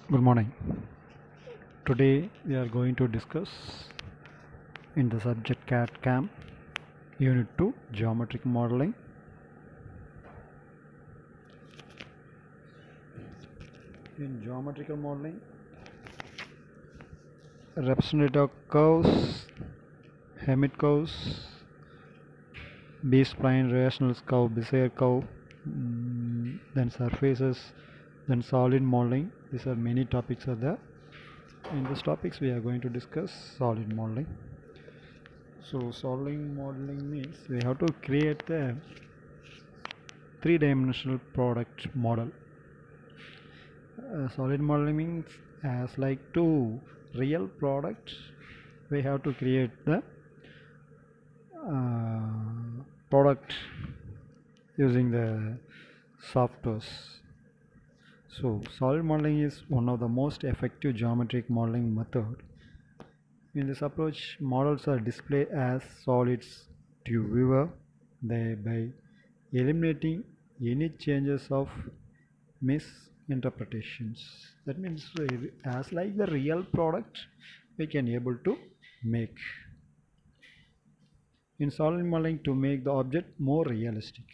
Good morning. Today we are going to discuss in the subject Cadcam Unit 2 Geometric Modeling. In geometrical modeling, representative curves, Hammett curves, B-spline, rational curve, Bezier curve, then surfaces, then solid modeling. These are many topics are there. In these topics we are going to discuss solid modeling. So solid modeling means we have to create a three-dimensional product model. Solid modeling means as like two real products we have to create the product using the softwares. So solid modeling is one of the most effective geometric modeling method. In this approach, models are displayed as solids to viewer, thereby eliminating any changes of misinterpretations. That means as like the real product we can able to make in solid modeling to make the object more realistic.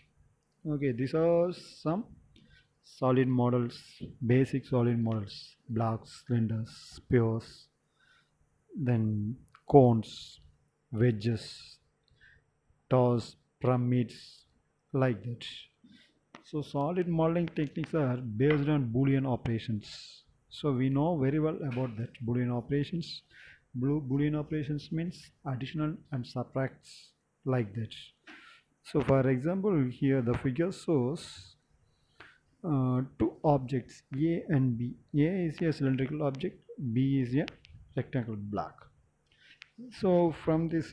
Okay, these are some solid models, basic solid models: blocks, cylinders, spheres, then cones, wedges, towers, pyramids, like that. So solid modeling techniques are based on Boolean operations. So we know very well about that Boolean operations. Boolean operations means additional and subtracts, like that. So for example, here the figure shows two objects A and B. A is a cylindrical object, B is a rectangle block. So from this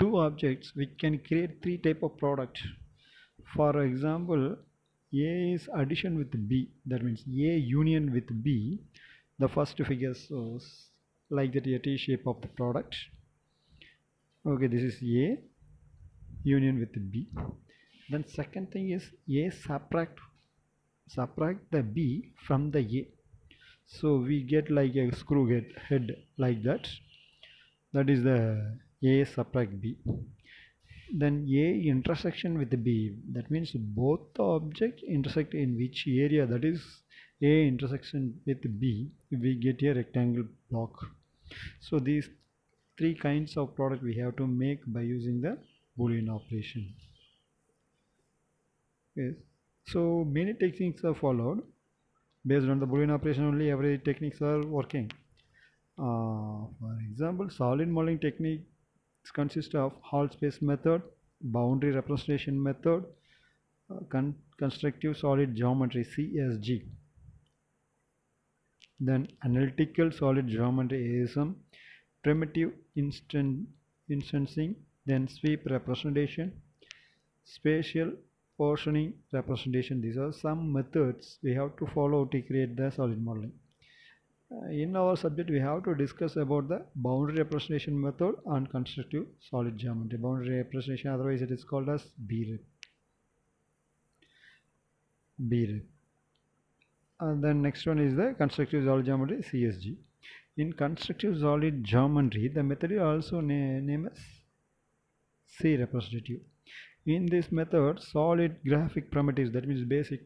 two objects we can create three type of product. For example, A is addition with B, that means A union with B. The first figure shows like that, a T shape of the product. Okay, this is A union with B. Then second thing is A subtract the B from the A, so we get like a screw head, like that. That is the A subtract B. Then A intersection with B, that means both the objects intersect in which area, that is A intersection with B, we get a rectangle block. So these three kinds of product we have to make by using the Boolean operation. Yes. So many techniques are followed based on the Boolean operation. Only every techniques are working. For example, solid modeling techniques consist of Hall space method, boundary representation method, constructive solid geometry CSG, then analytical solid geometry ASM, primitive instancing, then sweep representation, spatial portioning representation. These are some methods we have to follow to create the solid modeling. In our subject we have to discuss about the boundary representation method and constructive solid geometry. Boundary representation, otherwise it is called as BREP. And then next one is the constructive solid geometry CSG. In constructive solid geometry the method is also named as C representative. In this method, solid graphic primitives, that means basic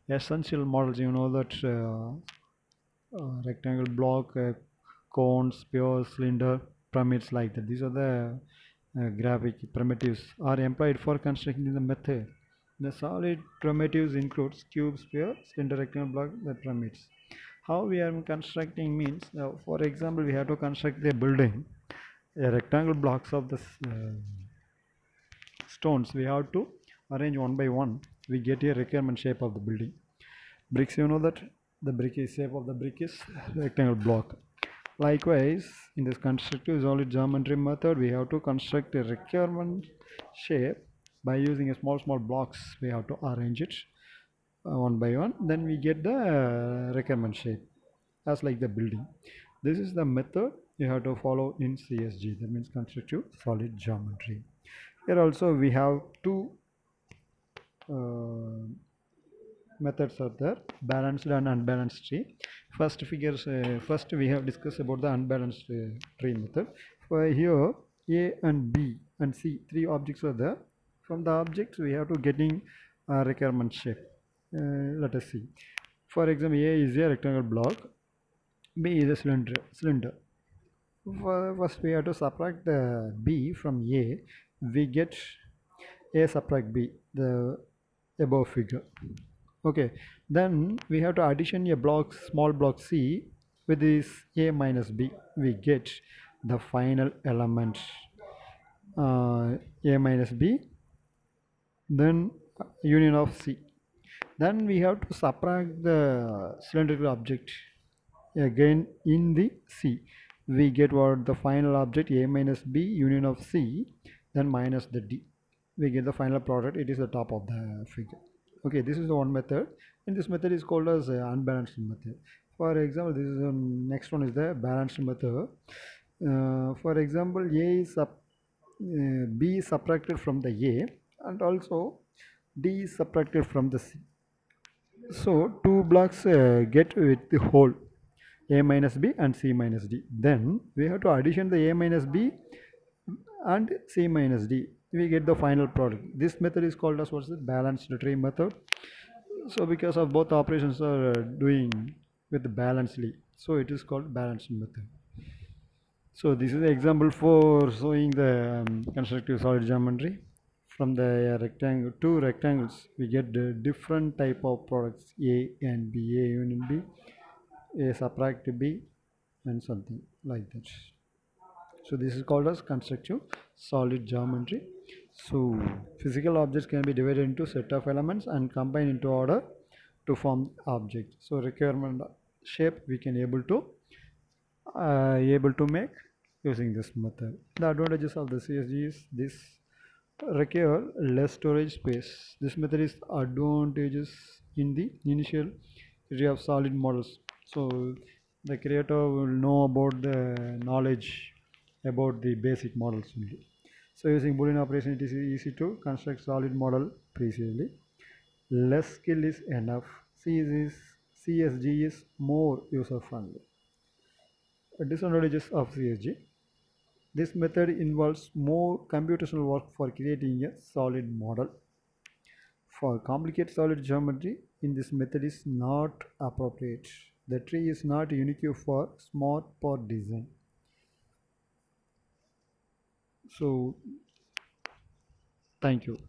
essential models, you know that rectangle block, cone, sphere, cylinder, pyramids, like that. These are the graphic primitives are employed for constructing the method. The solid primitives includes cube, sphere, cylinder, rectangle block, the pyramids. How we are constructing means, for example, we have to construct the building. A rectangle blocks of the stones we have to arrange one by one. We get a requirement shape of the building. Bricks, you know that the brick is shape of the brick is rectangle block. Likewise, in this constructive solid geometry method we have to construct a requirement shape by using a small blocks. We have to arrange it one by one, then we get the requirement shape as like the building. This is the method you have to follow in CSG, that means constructive solid geometry. Here also we have two methods are there: balanced and unbalanced tree. First we have discussed about the unbalanced tree method. For here, A and B and C, three objects are there. From the objects we have to getting a requirement shape. Let us see. For example, A is a rectangle block, B is a cylinder. First we have to subtract the B from A. We get A subtract B, the above figure. Okay, then we have to addition a block, small block C with this A minus B. We get the final element A minus B, then union of C. Then we have to subtract the cylindrical object again in the C. We get what the final object A minus B union of C, then minus the D. We get the final product. It is the top of the figure. Okay, this is the one method, and this method is called as unbalanced method. For example, this is next one is the balanced method. For example, B is subtracted from the A, and also D is subtracted from the C. So two blocks get with the whole A minus B and C minus D. Then we have to addition the A minus B and C minus D. We get the final product. This method is called as what's the balanced tree method. So because of both operations are doing with balancedly, so it is called balanced method. So this is the example for showing the constructive solid geometry. From the rectangle, two rectangles, we get the different type of products A and B, A union B, A subtract B, and something like that. So this is called as constructive solid geometry. So physical objects can be divided into set of elements and combined into order to form object. So requirement shape we can able to make using this method. The advantages of the CSG is this require less storage space. This method is advantageous in the initial area of solid models. So the creator will know about the knowledge about the basic models only. So using Boolean operation, it is easy to construct solid model precisely. Less skill is enough. CSG is more user friendly. Disadvantages of CSG: this method involves more computational work for creating a solid model. For complicated solid geometry, in this method is not appropriate. The tree is not unique for smart part design. So, thank you.